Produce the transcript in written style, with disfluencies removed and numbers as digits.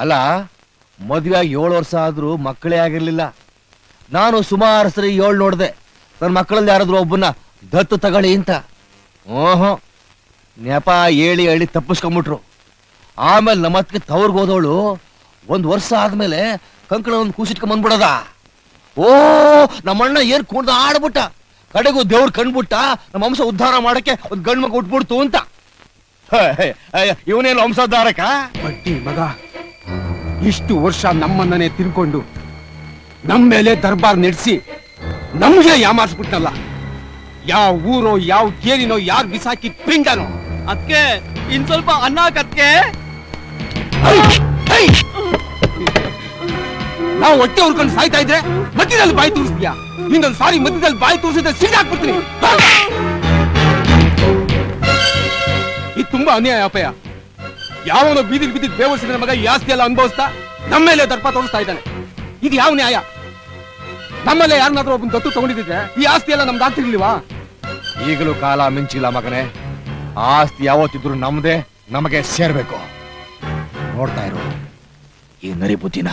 ಅಲ್ಲ, ಮದುವೆ 7 ವರ್ಷ ಆದ್ರೂ ಮಕ್ಕಳೇ ಆಗಿರ್ಲಿಲ್ಲ. ನಾನು ಸುಮಾರು ಸರಿ 7 ನೋಡ್ದೆ. ನನ್ನ ಮಕ್ಕಳಲ್ಲಿ ಯಾರಾದ್ರೂ ಒಬ್ಬನ್ನ ದತ್ತು ತಗೊಳ್ಳಿ ಅಂತ. ಓಹೋ, ನೆಪ ಹೇಳಿ ತಪ್ಪಿಸ್ಕೊಂಡ್ಬಿಟ್ರು. ಆಮೇಲೆ ನಮ್ಮತ್ತಿಗೆ ತವ್ರಿಗೆ ಹೋದವಳು 1 ವರ್ಷ ಆದ್ಮೇಲೆ ಕಂಕಣ ಒಂದು ಕೂಸಿಟ್ಕೊಂಡ್ ಬಂದ್ಬಿಡದ. ಓ, ನಮ್ಮಣ್ಣ ಏನ್ ಕುಣ್ದ ಆಡ್ಬಿಟ್ಟ. ಕಡೆಗೂ ದೇವ್ರು ಕಂಡ್ಬಿಟ್ಟ, ನಮ್ಮ ವಂಶ ಉದ್ಧಾರ ಮಾಡಕ್ಕೆ ಒಂದು ಗಂಡು ಮಗ ಉಟ್ಬಿಡ್ತು ಅಂತ. ಇವನೇನು ವಂಶೋದ್ಧಾರಕ? ಬಡ್ಡಿ ಮಗ, ಇಷ್ಟು ವರ್ಷ ನಮ್ಮನ್ನೇ ತಿನ್ಕೊಂಡು ನಮ್ಮ ಮೇಲೆ ದರ್ಬಾರ್ ನಡೆಸಿ ನಮ್ಗೆ ಯಾಮಾರಿಸ್ಬಿಟ್ನಲ್ಲ. ಯಾವ ಊರೋ ಯಾವ ಕೇರಿನೋ ಯಾರು ಬಿಸಾಕಿ ಪಿಂಡನೋ. ಅದಕ್ಕೆ ಇನ್ ಸ್ವಲ್ಪ ಅನ್ನ ಕತ್ಕೆ. ನಾವು ಹೊಟ್ಟೆ ಉಳ್ಕೊಂಡು ಸಾಯ್ತಾ ಇದ್ರೆ ಮಧ್ಯದಲ್ಲಿ ಬಾಯಿ ತೋರಿಸ್ತೀಯಾ? ಇನ್ನೊಂದು ಸಾರಿ ಮಧ್ಯದಲ್ಲಿ ಬಾಯಿ ತೋರಿಸಿದ್ರೆ ಸಿಡ್ಹಾಕ್ಬಿಡ್ತೀನಿ. ಇದು ತುಂಬಾ ಅನ್ಯಾಯ ಅಪ್ಪಯ್ಯ. ಯಾವನೋ ಬೀದಿಲ್ ಬಿದ್ದಿದ್ ಬೇವರ್ಸಿದ ಮಗ ಈ ಆಸ್ತಿ ಎಲ್ಲ ಅನುಭವಿಸ್ತಾ ನಮ್ಮ ಮೇಲೆ ದರ್ಪ ತೋರಿಸ್ತಾ ಇದ್ದಾನೆ. ಇದು ಯಾವ ನ್ಯಾಯ? ನಮ್ಮಲ್ಲೇ ಯಾರನ್ನಾದ್ರೂ ಒಬ್ಬನ ದತ್ತು ತಗೊಂಡಿದ್ರೆ ಈ ಆಸ್ತಿ ಎಲ್ಲ ನಮ್ದಾಗ್ತಿರ್ಲಿಲ್ವಾ? ಈಗಲೂ ಕಾಲ ಮಿಂಚಿಲ್ಲ ಮಗನೇ. ಆಸ್ತಿ ಯಾವತ್ತಿದ್ರು ನಮ್ದೇ, ನಮಗೆ ಸೇರ್ಬೇಕು. ನೋಡ್ತಾ ಇರು ಈ ನರಿ ಬುದ್ಧಿನ.